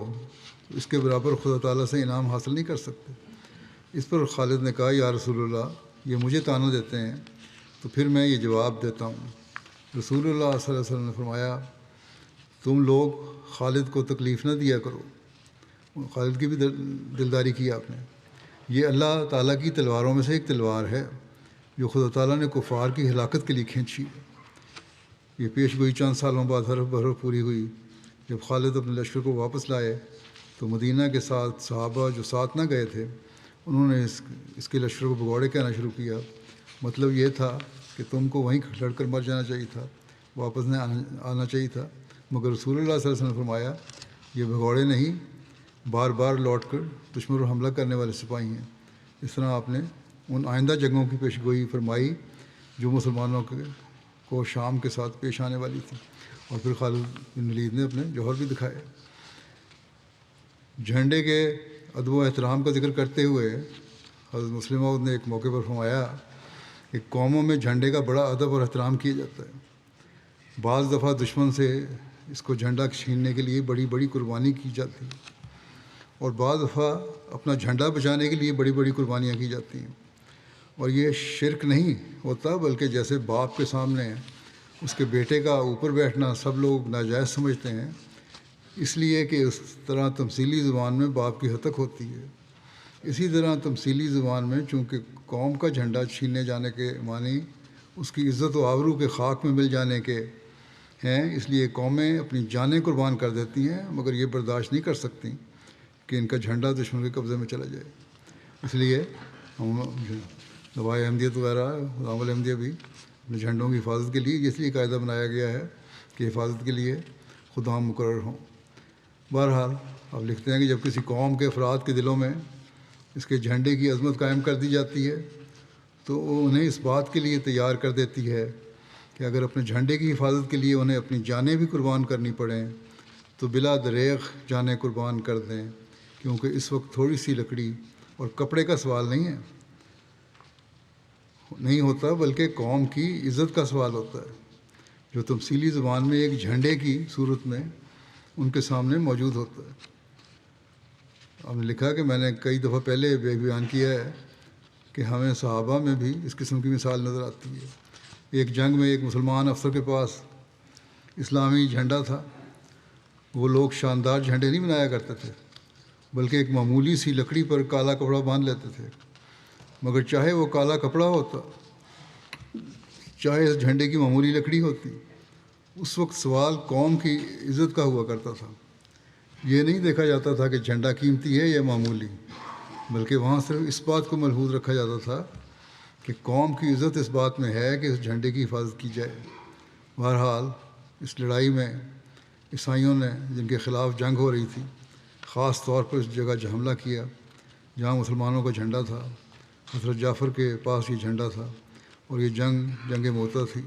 تو اس کے برابر خدا تعالیٰ سے انعام حاصل نہیں کر سکتے. اس پر خالد نے کہا یا رسول اللہ یہ مجھے طعنہ دیتے ہیں تو پھر میں یہ جواب دیتا ہوں. رسول اللہ صلی اللہ علیہ وسلم نے فرمایا تم لوگ خالد کو تکلیف نہ دیا کرو. خالد کی بھی دلداری کی آپ نے. یہ اللہ تعالیٰ کی تلواروں میں سے ایک تلوار ہے جو خدا تعالیٰ نے کفار کی ہلاکت کے لیے کھینچی. یہ پیش گوئی چند سالوں بعد حرف بحرف پوری ہوئی. جب خالد اپنے لشکر کو واپس لائے تو مدینہ کے ساتھ صحابہ جو ساتھ نہ گئے تھے انہوں نے اس کے لشکر کو بگوڑے کہنا شروع کیا. مطلب یہ تھا کہ تم کو وہیں لڑ کر مر جانا چاہیے تھا, واپس نہ آنا چاہیے تھا. مگر رسول اللہ صلی اللہ علیہ وسلم نے فرمایا یہ بھگوڑے نہیں بار بار لوٹ کر دشمن پر حملہ کرنے والے سپاہی ہیں. اس طرح آپ نے ان آئندہ جنگوں کی پیش گوئی فرمائی جو مسلمانوں کو شام کے ساتھ پیش آنے والی تھی. اور پھر خالد بن ولید نے اپنے جوہر بھی دکھائے. جھنڈے کے ادب و احترام کا ذکر کرتے ہوئے حضرت مسلم موعود نے ایک موقع پر فرمایا کہ قوموں میں جھنڈے کا بڑا ادب اور احترام کیا جاتا ہے. بعض دفعہ دشمن سے اس کو جھنڈا چھیننے کے لیے بڑی بڑی قربانی کی جاتی ہے اور بعض دفعہ اپنا جھنڈا بچانے کے لیے بڑی بڑی قربانیاں کی جاتی ہیں. اور یہ شرک نہیں ہوتا بلکہ جیسے باپ کے سامنے اس کے بیٹے کا اوپر بیٹھنا سب لوگ ناجائز سمجھتے ہیں اس لیے کہ اس طرح تمثیلی زبان میں باپ کی ہتک ہوتی ہے. اسی طرح تمثیلی زبان میں چونکہ قوم کا جھنڈا چھیننے جانے کے معنی اس کی عزت و آبرو کے خاک میں مل جانے کے ہیں, اس لیے قومیں اپنی جانیں قربان کر دیتی ہیں مگر یہ برداشت نہیں کر سکتی کہ ان کا جھنڈا دشمن کے قبضے میں چلا جائے. اس لیے نوائے احمدیت وغیرہ غلام احمدیہ بھی اپنے جھنڈوں کی حفاظت کے لیے اس لیے قاعدہ بنایا گیا ہے کہ حفاظت کے لیے خدام مقرر ہوں. بہرحال آپ لکھتے ہیں کہ جب کسی قوم کے افراد کے دلوں میں اس کے جھنڈے کی عظمت قائم کر دی جاتی ہے تو وہ انہیں اس بات کے لیے تیار کر دیتی ہے کہ اگر اپنے جھنڈے کی حفاظت کے لیے انہیں اپنی جانیں بھی قربان کرنی پڑیں تو بلا دریغ جانیں قربان کر دیں, کیونکہ اس وقت تھوڑی سی لکڑی اور کپڑے کا سوال نہیں ہوتا بلکہ قوم کی عزت کا سوال ہوتا ہے جو تمثیلی زبان میں ایک جھنڈے کی صورت میں ان کے سامنے موجود ہوتا ہے. آپ نے لکھا کہ میں نے کئی دفعہ پہلے بیان کیا ہے کہ ہمیں صحابہ میں بھی اس قسم کی مثال نظر آتی ہے. ایک جنگ میں ایک مسلمان افسر کے پاس اسلامی جھنڈا تھا. وہ لوگ شاندار جھنڈے نہیں بنایا کرتے تھے بلکہ ایک معمولی سی لکڑی پر کالا کپڑا باندھ لیتے تھے. مگر چاہے وہ کالا کپڑا ہوتا چاہے اس جھنڈے کی معمولی لکڑی ہوتی, اس وقت سوال قوم کی عزت کا ہوا کرتا تھا. یہ نہیں دیکھا جاتا تھا کہ جھنڈا قیمتی ہے یا معمولی, بلکہ وہاں صرف اس بات کو ملحوظ رکھا جاتا تھا کہ قوم کی عزت اس بات میں ہے کہ اس جھنڈے کی حفاظت کی جائے. بہرحال اس لڑائی میں عیسائیوں نے جن کے خلاف جنگ ہو رہی تھی خاص طور پر اس جگہ حملہ کیا جہاں مسلمانوں کا جھنڈا تھا. حضرت جعفر کے پاس یہ جھنڈا تھا اور یہ جنگ موتا تھی.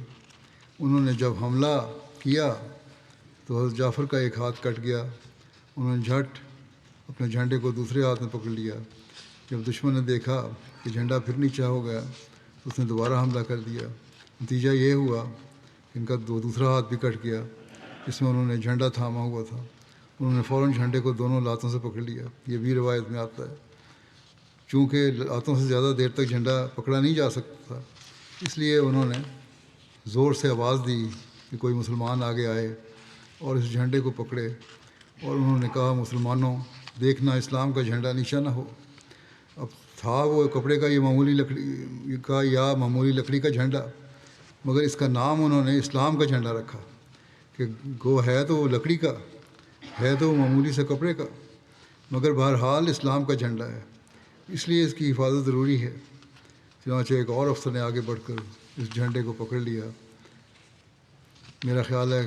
انہوں نے جب حملہ کیا تو حضرت جعفر کا ایک ہاتھ کٹ گیا. انہوں نے جھٹ اپنے جھنڈے کو دوسرے ہاتھ میں پکڑ لیا. جب دشمن نے دیکھا کہ جھنڈا پھر نیچا ہو گیا تو اس نے دوبارہ حملہ کر دیا. نتیجہ یہ ہوا کہ ان کا دوسرا ہاتھ بھی کٹ گیا جس میں انہوں نے جھنڈا تھاما ہوا تھا. انہوں نے فوراً جھنڈے کو دونوں لاتوں سے پکڑ لیا. یہ بھی روایت میں آتا ہے. چونکہ لاتوں سے زیادہ دیر تک جھنڈا پکڑا نہیں جا سکتا تھا اس لیے انہوں نے زور سے آواز دی کہ کوئی مسلمان آگے آئے اور اس جھنڈے کو پکڑے. اور انہوں نے کہا مسلمانوں دیکھنا اسلام کا جھنڈا نیچا نہ ہو. اب تھا وہ کپڑے کا یہ معمولی لکڑی کا جھنڈا, مگر اس کا نام انہوں نے اسلام کا جھنڈا رکھا کہ گو ہے تو وہ لکڑی کا, ہے تو وہ معمولی سے کپڑے کا, مگر بہرحال اسلام کا جھنڈا ہے, اس لیے اس کی حفاظت ضروری ہے. چنانچہ ایک اور افسر نے آگے بڑھ کر اس جھنڈے کو پکڑ لیا. میرا خیال ہے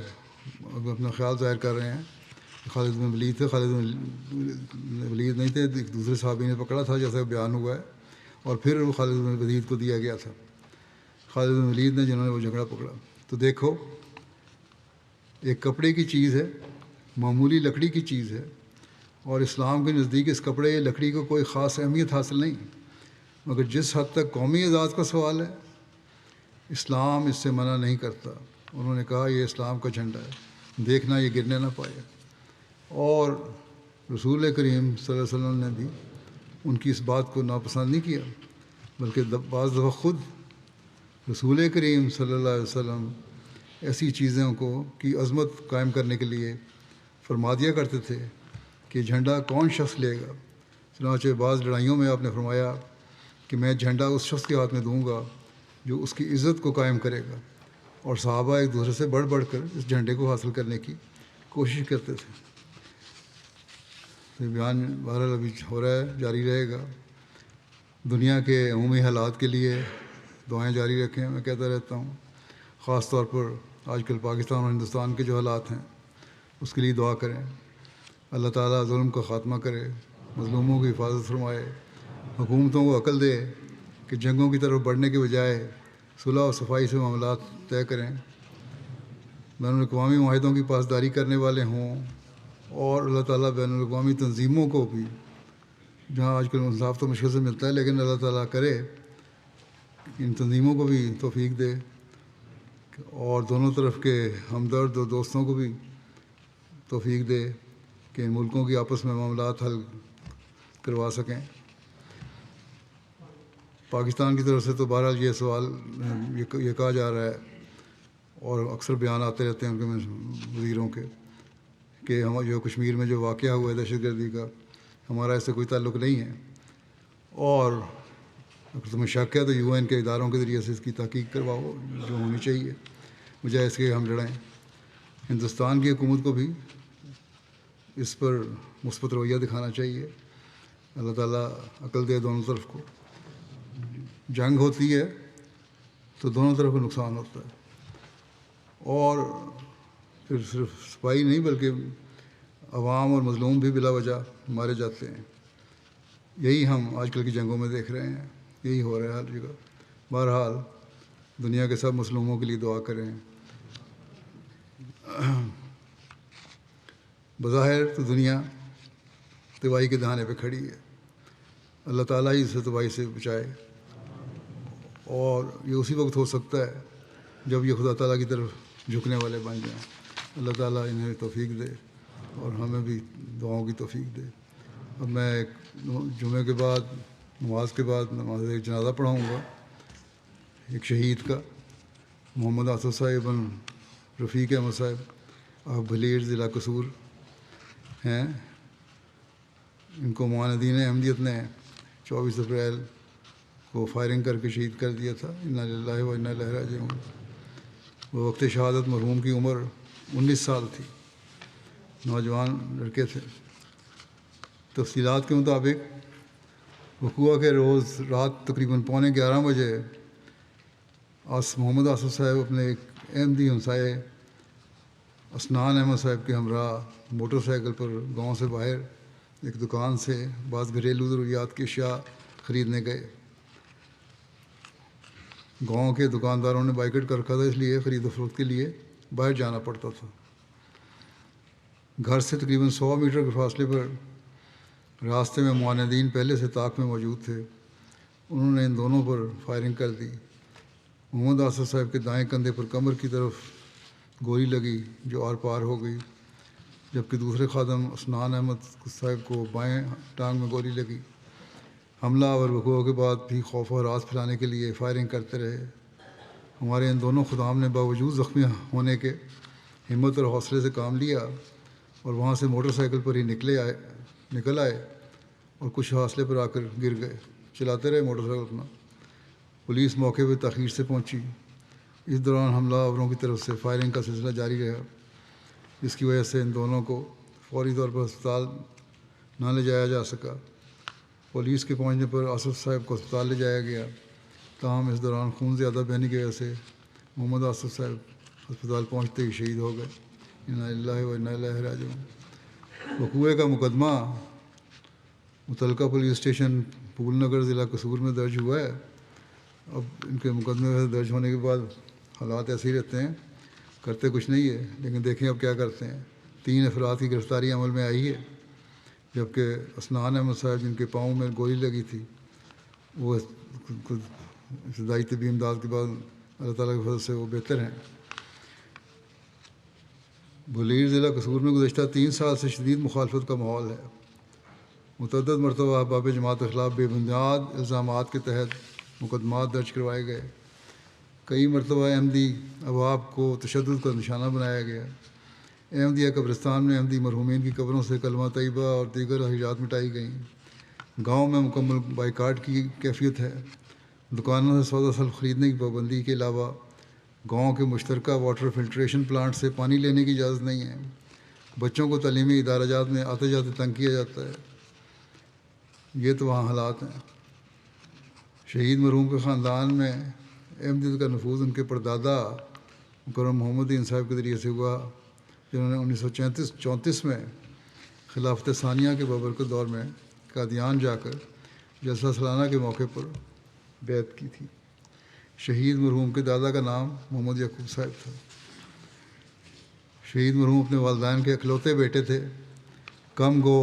اپنا خیال ظاہر کر رہے ہیں خالد بن ولید تھے. خالد بن ولید نہیں تھے, ایک دوسرے صحابی نے پکڑا تھا جیسا بیان ہوا ہے, اور پھر وہ خالد بن ولید کو دیا گیا تھا. خالد بن ولید نے جنہوں نے وہ جھگڑا پکڑا. تو دیکھو ایک کپڑے کی چیز ہے معمولی لکڑی کی چیز ہے، اور اسلام کے نزدیک اس کپڑے یا لکڑی کو کوئی خاص اہمیت حاصل نہیں، مگر جس حد تک قومی اعزاز کا سوال ہے اسلام اس سے منع نہیں کرتا۔ انہوں نے کہا یہ اسلام کا جھنڈا ہے، دیکھنا یہ گرنے نہ پائے۔ اور رسول کریم صلی اللہ علیہ وسلم نے بھی ان کی اس بات کو ناپسند نہیں کیا، بلکہ بعض دفعہ خود رسول کریم صلی اللہ علیہ وسلم ایسی چیزوں کی عظمت قائم کرنے کے لیے فرما دیا کرتے تھے کہ جھنڈا کون شخص لے گا۔ چنانچہ بعض لڑائیوں میں آپ نے فرمایا کہ میں جھنڈا اس شخص کے ہاتھ میں دوں گا جو اس کی عزت کو قائم کرے گا، اور صحابہ ایک دوسرے سے بڑھ کر اس جھنڈے کو حاصل کرنے کی کوشش کرتے تھے۔ یہ بیان بہرحال ابھی ہو رہا ہے، جاری رہے گا۔ دنیا کے عمومی حالات کے لیے دعائیں جاری رکھیں، میں کہتا رہتا ہوں، خاص طور پر آج کل پاکستان اور ہندوستان کے جو حالات ہیں اس کے لیے دعا کریں۔ اللہ تعالیٰ ظلم کا خاتمہ کرے، مظلوموں کی حفاظت فرمائے، حکومتوں کو عقل دے کہ جنگوں کی طرف بڑھنے کے بجائے صلح و صفائی سے معاملات طے کریں، بین الاقوامی معاہدوں کی پاسداری کرنے والے ہوں، اور اللہ تعالیٰ بین الاقوامی تنظیموں کو بھی، جہاں آج کل انصاف تو مشکل سے ملتا ہے لیکن اللہ تعالیٰ کرے ان تنظیموں کو بھی توفیق دے، اور دونوں طرف کے ہمدرد اور دوستوں کو بھی توفیق دے کہ ان ملکوں کی آپس میں معاملات حل کروا سکیں۔ پاکستان کی طرف سے تو بہرحال یہ سوال یہ کہا جا رہا ہے، اور اکثر بیان آتے رہتے ہیں ان کے وزیروں کے، کہ جو کشمیر میں جو واقعہ ہوا ہے دہشت گردی کا، ہمارا اس سے کوئی تعلق نہیں ہے، اور اگر تمہیں شک ہے تو UN کے اداروں کے ذریعے سے اس کی تحقیق کرواؤ جو ہونی چاہیے، بجائے اس کے ہم لڑائیں۔ ہندوستان کی حکومت کو بھی اس پر مثبت رویہ دکھانا چاہیے۔ اللہ تعالیٰ عقل دے دونوں طرف کو۔ جنگ ہوتی ہے تو دونوں طرف کو نقصان ہوتا ہے، اور پھر صرف سپاہی نہیں بلکہ عوام اور مظلوم بھی بلا وجہ مارے جاتے ہیں۔ یہی ہم آج کل کی جنگوں میں دیکھ رہے ہیں، یہی ہو رہا ہے ہر جگہ۔ بہرحال دنیا کے سب مظلوموں کے لیے دعا کریں۔ بظاہر تو دنیا تباہی کے دہانے پہ کھڑی ہے، اللہ تعالیٰ ہی اسے تباہی سے بچائے، اور یہ اسی وقت ہو سکتا ہے جب یہ خدا تعالیٰ کی طرف جھکنے والے بن جائیں۔ اللہ تعالیٰ انہیں توفیق دے اور ہمیں بھی دعاؤں کی توفیق دے۔ اب میں جمعے کے بعد نماز کے بعد ایک جنازہ پڑھاؤں گا ایک شہید کا، محمد آصف صاحب بن رفیق احمد صاحب، آپ بھلیر ضلع قصور ہیں۔ ان کو معاندین احمدیت نے 24 اپریل کو فائرنگ کر کے شہید کر دیا تھا۔ انا للہ و انا الیہ راجعون۔ وہ وقت شہادت مرحوم کی عمر 19 سال تھی، نوجوان لڑکے تھے۔ تفصیلات کے مطابق وقوع کے روز رات تقریباً 11:15 بجے محمد آصف صاحب اپنے ایک احمدی ہمسائے اسنان احمد صاحب کے ہمراہ موٹر سائیکل پر گاؤں سے باہر ایک دکان سے بعض گھریلو ضروریات کی اشیاء خریدنے گئے۔ گاؤں کے دکانداروں نے بائیکٹ کر رکھا تھا، اس لیے خرید و فروخت کے لیے باہر جانا پڑتا تھا۔ گھر سے تقریباً 100 میٹر کے فاصلے پر راستے میں معاندین پہلے سے طاق میں موجود تھے۔ انہوں نے ان دونوں پر فائرنگ کر دی۔ محمد آصف صاحب کے دائیں کندھے پر کمر کی طرف گولی لگی جو آر پار ہو گئی، جبکہ دوسرے خادم اسنان احمد صاحب کو بائیں ٹانگ میں گولی لگی۔ حملہ اور وقوع کے بعد بھی خوف و ہراس پھیلانے کے لیے فائرنگ کرتے رہے۔ ہمارے ان دونوں خدام نے باوجود زخمی ہونے کے ہمت اور حوصلے سے کام لیا، اور وہاں سے موٹر سائیکل پر ہی نکل آئے اور کچھ فاصلے پر آ کر گر گئے۔ چلاتے رہے موٹر سائیکل اپنا۔ پولیس موقع پہ تاخیر سے پہنچی۔ اس دوران حملہ آوروں کی طرف سے فائرنگ کا سلسلہ جاری رہا، جس کی وجہ سے ان دونوں کو فوری طور پر ہسپتال نہ لے جایا جا سکا۔ پولیس کے پہنچنے پر آصف صاحب کو ہسپتال لے جایا گیا، تاہم اس دوران خون زیادہ بہنے کی وجہ سے محمد آصف صاحب ہسپتال پہنچتے ہی شہید ہو گئے۔ انا للہ و انا الیہ راجعون۔ وقوع کا مقدمہ متعلقہ پولیس اسٹیشن پھول نگر ضلع قصور میں درج ہوا ہے۔ اب ان کے مقدمے میں درج ہونے کے بعد حالات ایسے ہی رہتے ہیں، کرتے کچھ نہیں ہے، لیکن دیکھیں اب کیا کرتے ہیں۔ 3 افراد کی گرفتاری عمل میں آئی ہے، جبکہ اسنان احمد صاحب جن کے پاؤں میں گولی لگی تھی وہ ابتدائی طبی امداد کے بعد اللہ تعالیٰ کے فضل سے وہ بہتر ہیں۔ بلیر ضلع قصور میں گزشتہ 3 سال سے شدید مخالفت کا ماحول ہے۔ متعدد مرتبہ احباب جماعت کے خلاف بے بنیاد الزامات کے تحت مقدمات درج کروائے گئے۔ کئی مرتبہ احمدی احباب کو تشدد کا نشانہ بنایا گیا۔ احمدیہ قبرستان میں احمدی مرحومین کی قبروں سے کلمہ طیبہ اور دیگر حاجات مٹائی گئیں۔ گاؤں میں مکمل بائیکاٹ کی کیفیت ہے۔ دکانوں سے سودا سلف خریدنے کی پابندی کے علاوہ گاؤں کے مشترکہ واٹر فلٹریشن پلانٹ سے پانی لینے کی اجازت نہیں ہے۔ بچوں کو تعلیمی ادارہ جات میں آتے جاتے تنگ کیا جاتا ہے۔ یہ تو وہاں حالات ہیں۔ شہید مرحوم کے خاندان میں احمدیت کا نفوذ ان کے پردادا مکرم محمد دین صاحب کے ذریعے سے ہوا، جنہوں نے 1934 میں خلافت ثانیہ کے بابرکت دور میں قادیان جا کر جلسہ سالانہ کے موقع پر بیعت کی تھی۔ شہید مرحوم کے دادا کا نام محمد یعقوب صاحب تھا۔ شہید مرحوم اپنے والدین کے اکلوتے بیٹے تھے، کم گو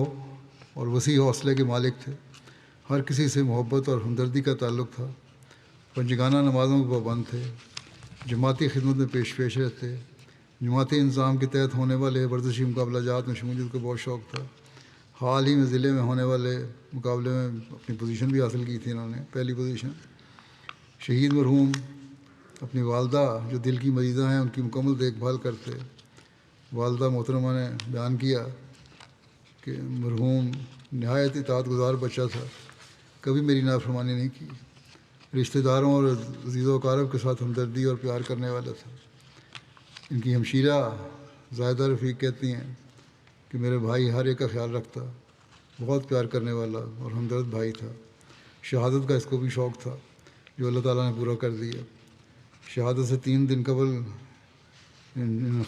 اور وسیع حوصلے کے مالک تھے۔ ہر کسی سے محبت اور ہمدردی کا تعلق تھا۔ پنجگانہ نمازوں کے پابند تھے، جماعتی خدمت میں پیش رہتے، جماعتی انضام کے تحت ہونے والے ورزشی مقابلہ جات میں شمولیت کا بہت شوق تھا۔ حال ہی میں ضلع میں ہونے والے مقابلے میں اپنی پوزیشن بھی حاصل کی تھی انہوں نے، پہلی پوزیشن۔ شہید مرحوم اپنی والدہ جو دل کی مریضہ ہیں ان کی مکمل دیکھ بھال کرتے۔ والدہ محترمہ نے بیان کیا کہ مرحوم نہایت اطاعت گزار بچہ تھا، کبھی میری نافرمانی نہیں کی، رشتہ داروں اور عزیز و اقارب کے ساتھ ہمدردی اور پیار کرنے والا تھا۔ ان کی ہمشیرہ زاہدہ رفیق کہتی ہیں کہ میرے بھائی ہر ایک کا خیال رکھتا، بہت پیار کرنے والا اور ہمدرد بھائی تھا۔ شہادت کا اس کو بھی شوق تھا جو اللہ تعالیٰ نے پورا کر دیا۔ شہادت سے 3 دن قبل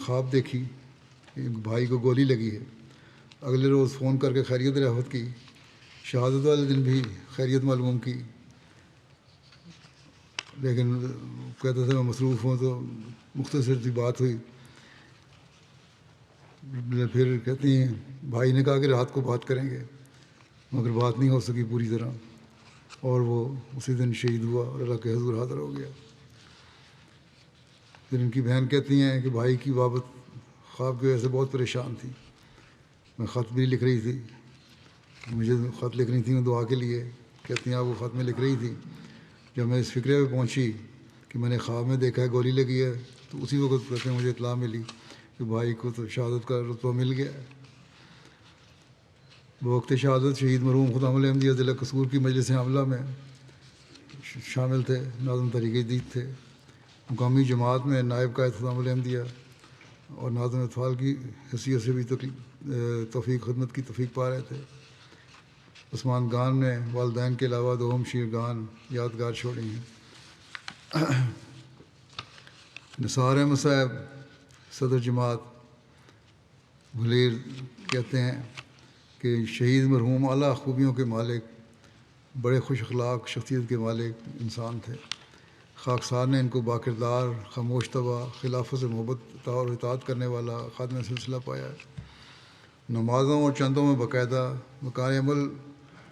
خواب دیکھی کہ بھائی کو گولی لگی ہے۔ اگلے روز فون کر کے خیریت دریافت کی۔ شہادت والے دن بھی خیریت معلوم کی، لیکن کہتے تھے میں مصروف ہوں، تو مختصر سی بات ہوئی۔ پھر کہتی ہیں بھائی نے کہا کہ رات کو بات کریں گے، مگر بات نہیں ہو سکی پوری طرح، اور وہ اسی دن شہید ہوا اور اللہ کے حضور حاضر ہو گیا۔ پھر ان کی بہن کہتی ہیں کہ بھائی کی بابت خواب کی وجہ سے بہت پریشان تھی، میں خط بھی لکھ رہی تھی، مجھے خط لکھ رہی تھی دعا کے لیے۔ کہتی ہیں آپ وہ خط میں لکھ رہی تھی، جب میں اس فکرے پہ پہنچی کہ میں نے خواب میں دیکھا ہے گولی لگی ہے، تو اسی وقت کہتے ہیں مجھے اطلاع ملی کہ بھائی کو تو شہادت کا رتبہ مل گیا ہے۔ بوقت شہادت شہید مرحوم خدام احمدیہ ضلع قصور کی مجلس عاملہ میں شامل تھے، ناظم تحریک جدید تھے۔ مقامی جماعت میں نائب قائد خدام احمدیہ اور ناظم اطفال کی حیثیت سے بھی خدمت کی توفیق پا رہے تھے۔ عثمان گان نے والدین کے علاوہ 2 شیر گان یادگار چھوڑی ہیں۔ نثار احمد صاحب صدر جماعت بلیر کہتے ہیں کہ شہید مرحوم اعلیٰ خوبیوں کے مالک، بڑے خوش اخلاق شخصیت کے مالک انسان تھے۔ خاکسار نے ان کو باکردار، خاموش طبع، خلافت سے محبت اور اطاعت کرنے والا خادم سلسلہ پایا ہے۔ نمازوں اور چندوں میں باقاعدہ مکان عمل،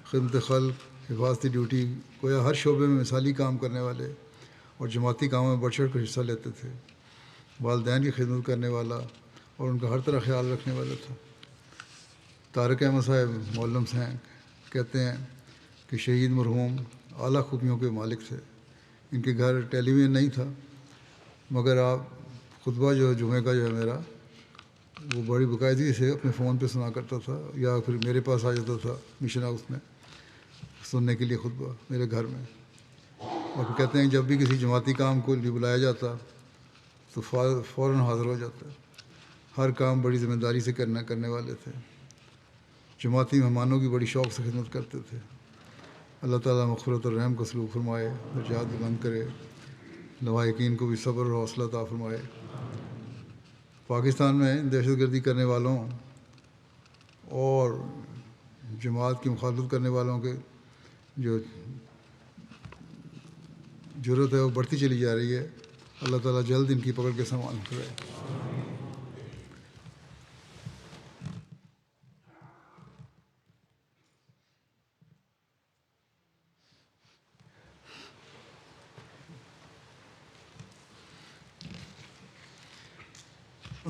خدمت خلق، حفاظتی ڈیوٹی، گویا ہر شعبے میں مثالی کام کرنے والے اور جماعتی کاموں میں بڑھ چڑھ کر حصہ لیتے تھے۔ والدین کی خدمت کرنے والا اور ان کا ہر طرح خیال رکھنے والا تھا۔ طارق احمد صاحب معلم ہیں، کہتے ہیں کہ شہید مرحوم اعلیٰ خوبیوں کے مالک تھے۔ ان کے گھر ٹیلی ویژن نہیں تھا، مگر آپ خطبہ جو جمعہ کا جو ہے میرا، وہ بڑی باقاعدگی سے اپنے فون پہ سنا کرتا تھا، یا پھر میرے پاس آ جاتا تھا مشن ہاؤس میں سننے کے لیے خطبہ میرے گھر میں۔ اور پھر کہتے ہیں جب بھی کسی جماعتی کام کو بھی بلایا جاتا تو فوراً حاضر ہو جاتا۔ ہر کام بڑی ذمہ داری سے کرنے والے تھے۔ جماعتی مہمانوں کی بڑی شوق سے خدمت کرتے تھے۔ اللہ تعالیٰ مغفرت اور رحم کا سلوک فرمائے، درجات بلند کرے، لواحقین کو بھی صبر اور حوصلہ عطا فرمائے۔ پاکستان میں دہشت گردی کرنے والوں اور جماعت کی مخالفت کرنے والوں کے جو جرت ہے وہ بڑھتی چلی جا رہی ہے۔ اللہ تعالیٰ جلد ان کی پکڑ کے سامان کرے۔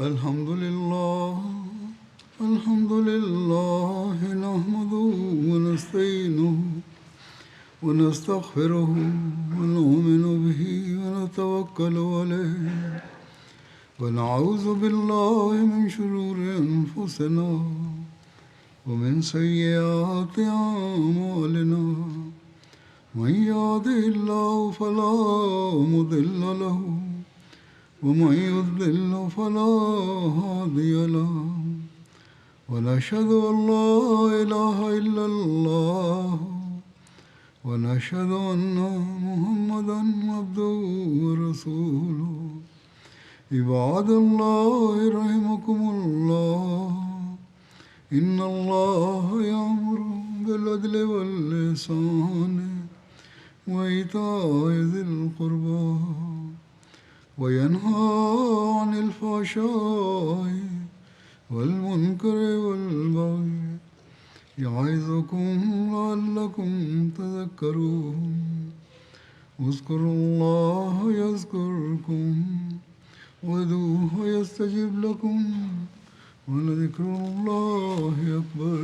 الحمد لله نحمده ونستعينه ونستغفره ونؤمن به ونتوكل عليه ونعوذ بالله من شرور أنفسنا ومن سيئات أعمالنا من يهده الله فلا مضل له ومن يضلل فلا هادي له ونشهد أن لا إله إلا الله ونشهد أن محمدا عبده ورسوله عباد الله رحمكم الله إن الله يأمر بالعدل والإحسان وإيتاء ذي القربى وينهى عن الفحشاء والمنكر والبغي يعظكم لعلكم تذكرون اذكروا الله يذكركم وادعوه يستجب لكم ولذكر الله أكبر